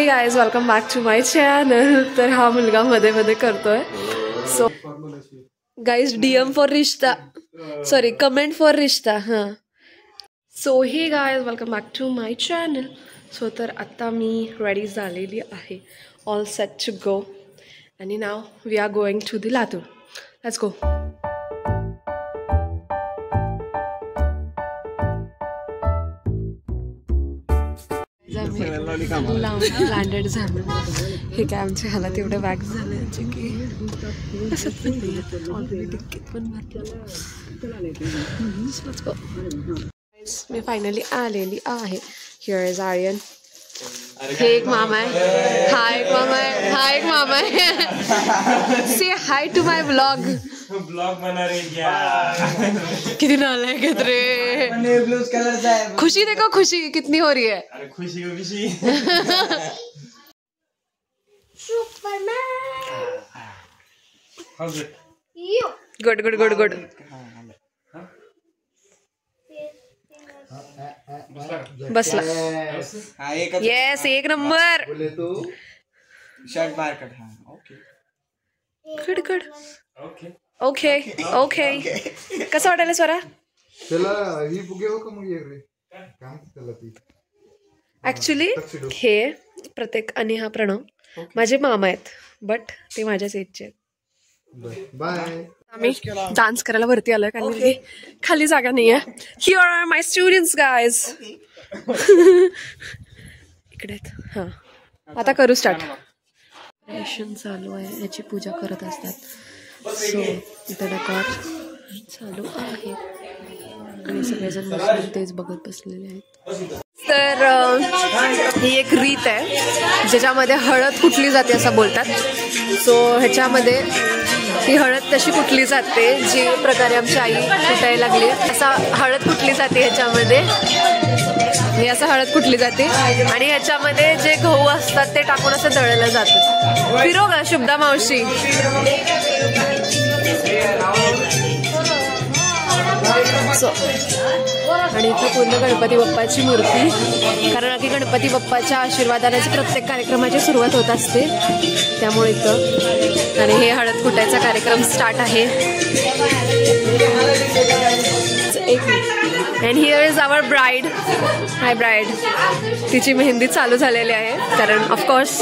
हे guys welcome back to my channel. तर हा मुलगा मध्ये मध्ये करतोय. सो गाइज DM फॉर रिश्ता, सॉरी कमेंट फॉर रिश्ता. हां so hey guys welcome back to my channel. So तर आत्ता मी रेडी झालेली आहे, ऑल सेट टू गो. आणि now we are going to the Latur. Let's go. Landed झालं. हे काय आमचे हालात एवढे बॅग झाले की असंच पण नाही. ऑलरेडी तिकीट पण भरलं. मी फायनली आलेली आहे. Here is Aryan. हे एक मामा आहे, हा एक मामा आहे, हा एक मामा आहे. से हाय टू माय ब्लॉग. ब्लॉग बना रही क्या? कितनी नालायक है रे. खुशी देखो, खुशी कितनी हो रही है. अरे खुशी को खुशी. Good good good good. बसला. येस एक नंबर. शर्ट बाहेर काढ. Okay good good. Okay okay. कसं वाटायला स्वरा? ऍक्च्युली हे प्रत्येक आणि हा प्रणव माझे मामा आहेत, बट ते माझ्याच एजचे आहेत. बाय. आम्ही डान्स करायला वरती आलोय कारण की खाली जागा नाहीये. Here are my students guys. इकडे आहेत. हा आता करू स्टार्ट. रेशन चालू आहे, याची पूजा करत असतात. सो इथं डेकोर चालू आहे आणि सगळेजण बसून तेच बघत बसलेले आहेत. तर ही एक रीत आहे ज्याच्यामध्ये हळद कुटली जाते असं बोलतात. सो ह्याच्यामध्ये ती हळद तशी कुटली जाते जी प्रकारे आमची आई कुटायला लागली. असा हळद कुटली जाते ह्याच्यामध्ये. हे असं हळद कुटली जाते आणि ह्याच्यामध्ये जे गहू असतात ते टाकून असं दळलं जातं. फिरो का शुभदा मावशी. आणि इथं पूर्ण गणपती बाप्पाची मूर्ती, कारण की गणपती बाप्पाच्या आशीर्वादानेच प्रत्येक कार्यक्रमाची सुरुवात होत असते. त्यामुळे इथं आणि हे हळद कुटायचा कार्यक्रम स्टार्ट आहे. And here is our bride. Hi bride. तिची मेहंदी चालू झालेली आहे कारण ऑफकोर्स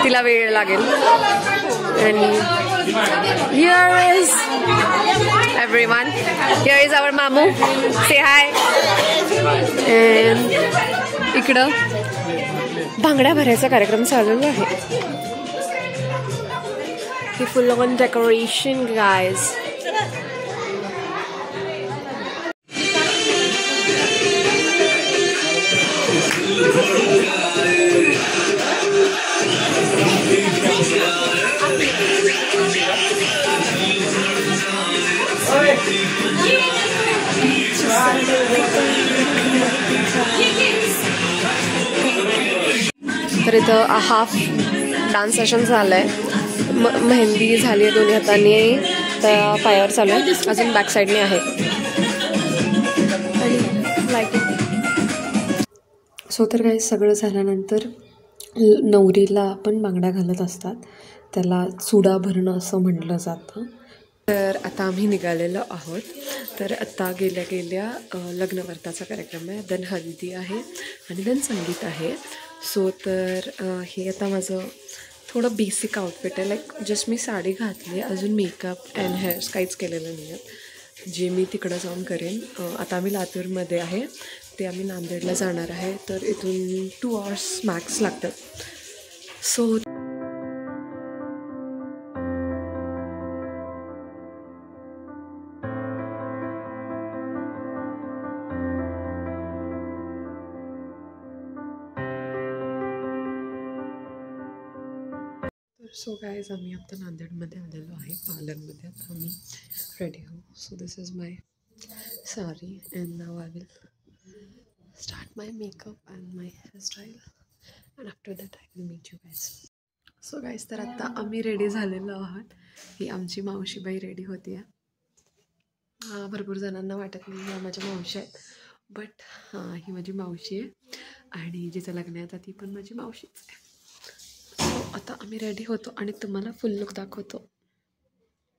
तिला वेळ लागेल. आणि here is everyone. Here is our mamu. Say hi. And इकडं भांगड्या भरायचा कार्यक्रम चालू आहे. हे फुल ऑन डेकोरेशन गाइज. तर इथं हाफ डान्स सेशन झालं आहे. मेहंदी झाली आहे दोन्ही हातांनी, तर पायावर चालू आहे. अजून बॅक साईडने आहे. सो तर काय सगळं झाल्यानंतर नवरीला आपण बांगड्या घालत असतात, त्याला चुडा भरणं असं म्हटलं जातं. तर आता आम्ही निघालेलो आहोत. तर आत्ता गेल्या गेल्या लग्नवर्ताचा कार्यक्रम आहे, देन हल्दी आहे आणि देन संगीत आहे. सो तर हे आता माझं थोडं बेसिक आउटफिट आहे. लाईक जस्ट मी साडी घातली, अजून मेकअप अँड हेअर्स काहीच केलेलं नाही आहे, जे मी तिकडं जाऊन करेन. आता आम्ही लातूरमध्ये आहे, ते आम्ही नांदेडला जाणार आहे. तर इथून 2 hours मॅक्स लागतात. सो गाइज आम्ही आता नांदेडमध्ये आलेलो आहे, पार्लरमध्ये. आता आम्ही रेडी हो. So this is my sari and now I will start my makeup and my hairstyle and after that I will meet you guys. So guys तर आत्ता आम्ही रेडी झालेलो आहोत. ही आमची मावशीबाई रेडी होती आहे. भरपूर जणांना वाटत नाही ह्या माझ्या मावशी आहेत, बट हां ही माझी मावशी आहे आणि जिचं लग्न आहे आता ती पण माझी मावशीच आहे. आता आम्ही रेडी होतो आणि तुम्हाला फुल लुक दाखवतो.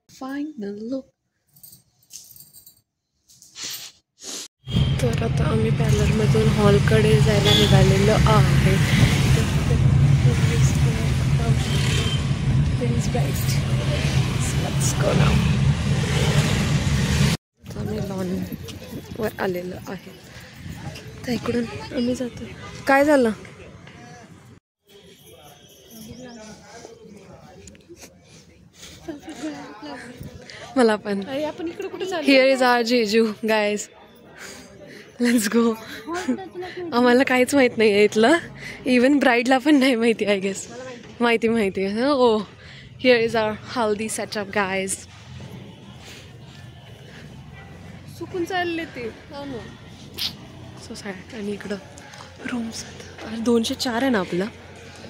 Final look. तर आता आम्ही पार्लरमधून हॉलकडे जायला निघालेलो आहे. आम्ही लॉनवर आलेलो आहे. तर इकडून आम्ही जातो. काय झालं? मला पण. आपण इकडे कुठे चाललो? हिअर इज आवर जेजू गायज. Let's go. आम्हाला काहीच माहित नाही आहे इथलं. इवन ब्राईडला पण नाही माहिती. आय गेस माहिती आहे. Oh here is our haldi setup guys. सुकून चालले ते सो सॅड. आणि इकडं रूम्स 204 आहे ना आपलं.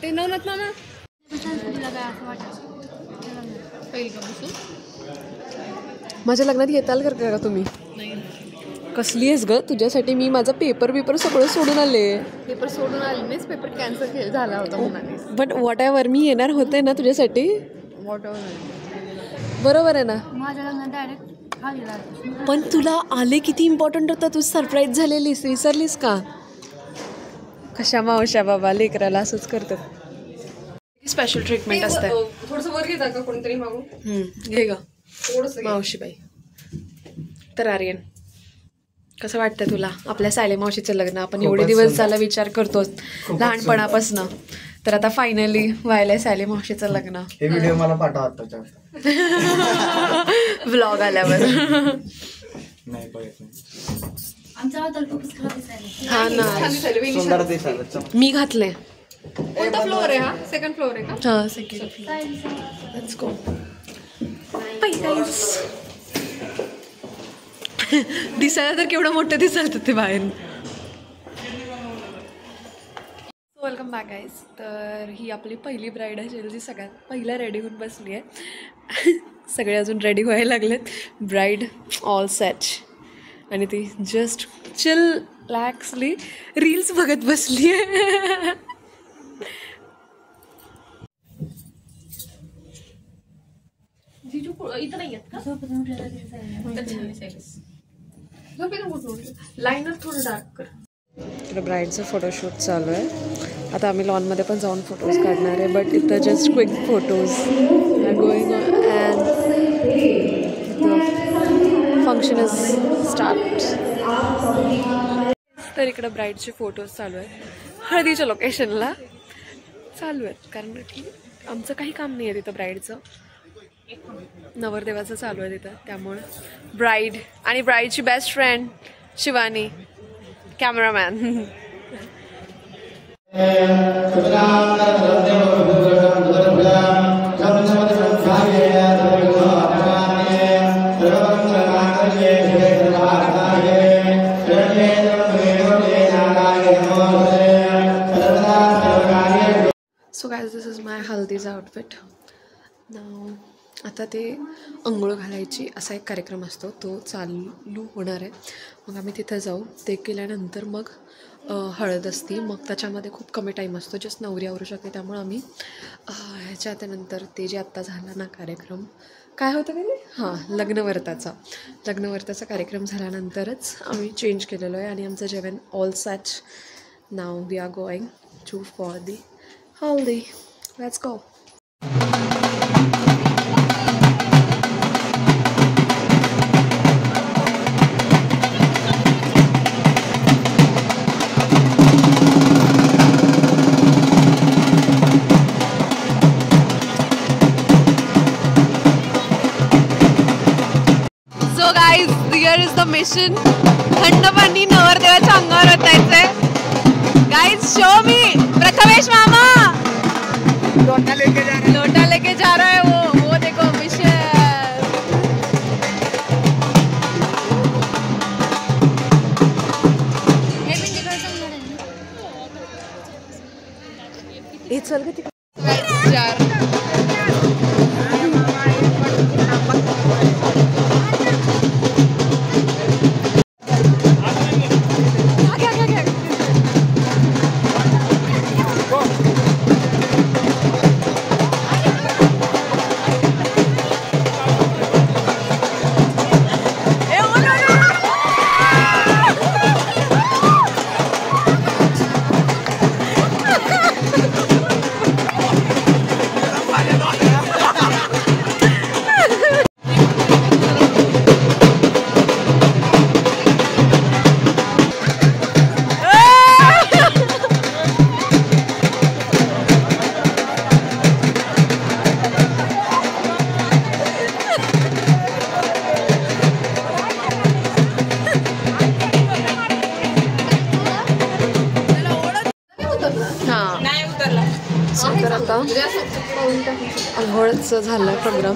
ते नवनाथ ना माझ्या लग्नात येताल का तुम्ही? कसली आहेस ग? तुझ्यासाठी मी माझा पेपर सगळं सोडून आले. पेपर सोडून आले मीच. पेपर कॅन्सल झाला होता म्हणाले. बट व्हॉट एव्हर मी येणार होते ना तुझ्यासाठी. व्हॉट एव्हर बरोबर आहे ना. माझ्या लग्नात डायरेक्ट पण तुला आले किती इम्पॉर्टंट होतं. तू सरप्राईज झालेलीस. विसरलीस का? कशा मावशा बाबा लेकराला असंच करतात. स्पेशल ट्रीटमेंट असते. थोडंसं वर घे का कोणतरी मागू. घे ग मावशीबाई. तर आर्यन कसं वाटतं तुला आपल्या सायले मावशीचं लग्न? आपण एवढे दिवस झाला विचार करतोच लहानपणापासून. तर आता फायनली व्हायला सायले मावशीचं लग्न. हे व्हिडिओ मला पाठवा आताच्या. व्लॉग आल्यावर. नाही बघायचं. हा ना मी घातले. कोणता फ्लोअर आहे हा? सेकंड फ्लोअर आहे का? हा second floor. Let's go. Bye guys. दिसायला तर केवढं मोठं दिसायला ते बाहेर. Welcome back guys. तर ही आपली पहिली ब्राईड आहे जी सगळ्यात पहिला रेडी होऊन बसली आहे. सगळे अजून रेडी व्हायला लागलेत. ब्राईड ऑल सेट आणि ती जस्ट चिल रिलॅक्सली रील्स बघत बसली आहे. इथं नाही आहेत का? लाईनर थोडं डार्क कर. इकडं ब्राईडचं फोटोशूट चालू आहे. आता आम्ही लॉनमध्ये पण जाऊन फोटोज काढणार आहे. बट इथं just quick photos are going and function is start. तर इकडं ब्राईडचे फोटोज चालू आहेत हळदीच्या लोकेशनला चालू आहेत. कारण की आमचं काही काम नाही आहे तिथं. ब्राईडचं नवरदेवाचं चालू आहे तिथं. त्यामुळे ब्राईड आणि ब्राईडची best friend Shivani cameraman. So guys this is my haldi's outfit now. आता ते अंघोळ घालायची असा एक कार्यक्रम असतो तो चालू होणार आहे. मग आम्ही तिथं जाऊ. ते केल्यानंतर मग हळद असती. मग त्याच्यामध्ये खूप कमी टाईम असतो. जस्ट नवरी आवरू शकते. त्यामुळे आम्ही ह्याच्या त्यानंतर ते जे आत्ता झाला ना कार्यक्रम काय होतं का? हां लग्नवर्ताचा कार्यक्रम झाल्यानंतरच आम्ही चेंज केलेलो आहे. आणि आमचं जेवण all set. Now we are going to for the haldi. Let's go. Here is the mission. थंड पाणी नवरदेवाच्या अंगावर ओतायचंय. गाइस शो मी प्रथमेश मामा लोटा लेके जा रहा है. वो देखो मिशन. हे चल ग आंघोळचं झालं प्रोग्राम.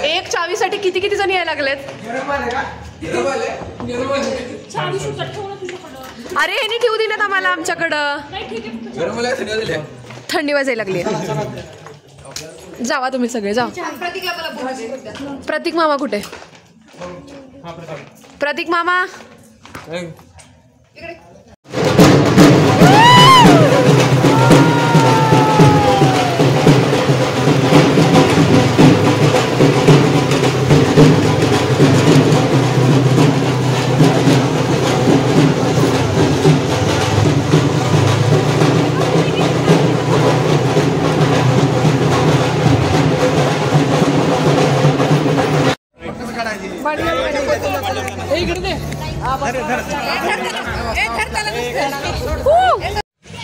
एक चावीसाठी किती किती जण यायला लागलेत. अरे ह्यानी ठेवू दिलेत आम्हाला आमच्याकडं. थंडी वाजायला लागली. जावा तुम्ही सगळे जा. प्रतीक मामा कुठे. प्रतीक मामा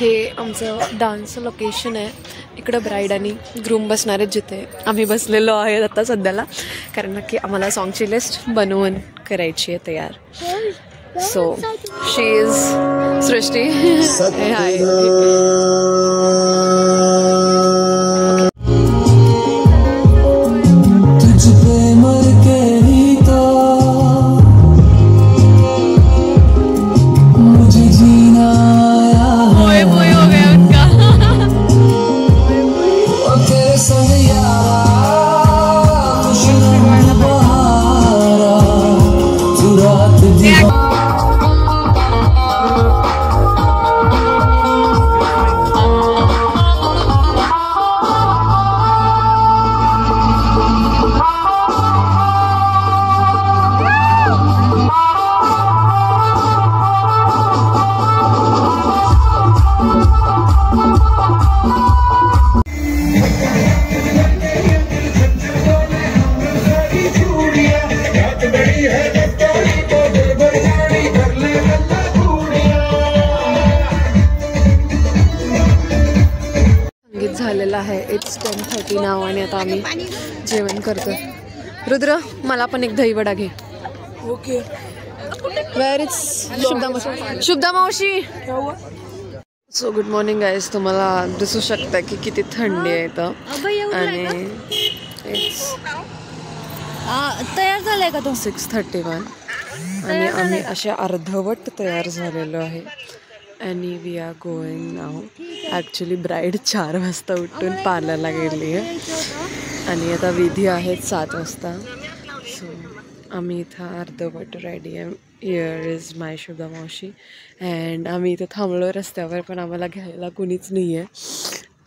हे आमचं डान्स लोकेशन आहे. इकडं ब्राईड आणि ग्रूम बसणार आहेत जिथे आम्ही बसलेलो आहे आता सध्याला, कारण की आम्हाला सॉन्गची लिस्ट बनवून करायची आहे तयार. सो शी इज सृष्टी. हाय. झालेला आहे. इट्स 10:30 नाव आणि आता आम्ही जेवण करतो. रुद्र मला पण एक दही वडा घे. ओके. वेअर इज शुभदा मावशी. So good morning guys. तुम्हाला दिसू शकता की किती थंडी आहे इथं आणि इट्स तयार झालाय का तो 6:31 आणि आम्ही अशा अर्धवट तयार झालेलो आहे. आणि we are going now. Actually bride 4 वाजता उठून पार्लरला गेली आहे आणि आता विधी आहेत 7 वाजता. सो आम्ही इथं अर्धवट रेडी आहे. हिअर इज माय शुभदा मावशी अँड आम्ही इथं थांबलो रस्त्यावर, पण आम्हाला घ्यायला कुणीच नाही आहे.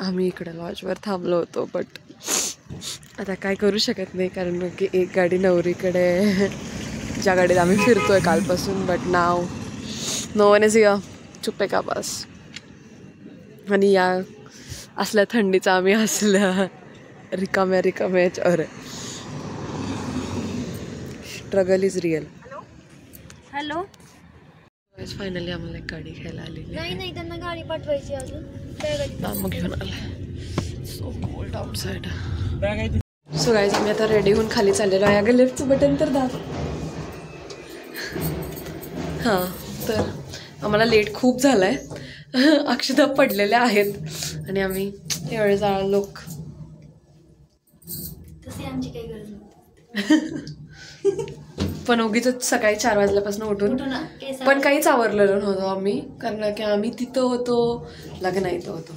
आम्ही इकडं लॉजवर थांबलो होतो, बट आता काय करू शकत नाही कारण की एक गाडी नवरीकडे ज्या गाडीत आम्ही फिरतो आहे कालपासून, but now no one is here. चुप्पे का बस. आणि या असल्या थंडीचा आम्ही असल्या रिकाम्याच्यावर. Struggle is real. Hello. Finally आम्हाला एक गाडी घ्यायला आली. नाही त्यांना गाडी पाठवायची अजून. मग घेऊन आला. So cold outside. So guys आम्ही आता रेडी होऊन खाली चाललेलो आहे. अगं लिफ्टचं बटन तर दाब. हां तर आम्हाला लेट खूप झाला आहे. अक्षता पडलेल्या आहेत आणि आम्ही एवढे जाळ लोक. तशी आमची काही गरज नव्हती. पण उगीच सकाळी 4 वाजल्यापासून उठून पण काहीच आवरलेलो नव्हतो आम्ही, कारण की आम्ही तिथं होतो, लग्न इथं होतो.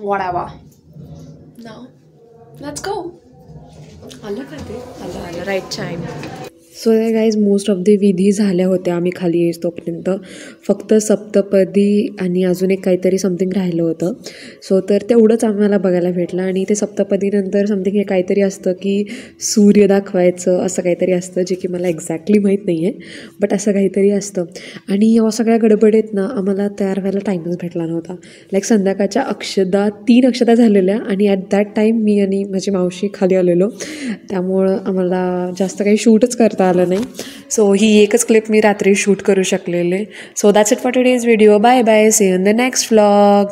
वडावा नाव लेट्स गो. आलं का ते. आलं right time. So guys most of the विधी झाल्या होत्या आम्ही खाली येईस तोपर्यंत. फक्त सप्तपदी आणि अजून एक काहीतरी समथिंग राहिलं होतं. सो तर तेवढंच आम्हाला बघायला भेटलं. आणि ते सप्तपदीनंतर समथिंग हे काहीतरी असतं की सूर्य दाखवायचं, असं काहीतरी असतं जे की मला एक्झॅक्टली माहीत नाही आहे, बट असं काहीतरी असतं. आणि या सगळ्या गडबडीत ना आम्हाला तयार व्हायला टाईमच भेटला नव्हता. लाईक संध्याकाळच्या 3 अक्षता झालेल्या आणि ॲट दॅट टाईम मी आणि माझी मावशी खाली आलेलो, त्यामुळं आम्हाला जास्त काही शूटच करता आलं नाही. सो ही एकच क्लिप मी रात्री शूट करू शकलेले. So that's it for today's video. Bye bye. See you in the next vlog.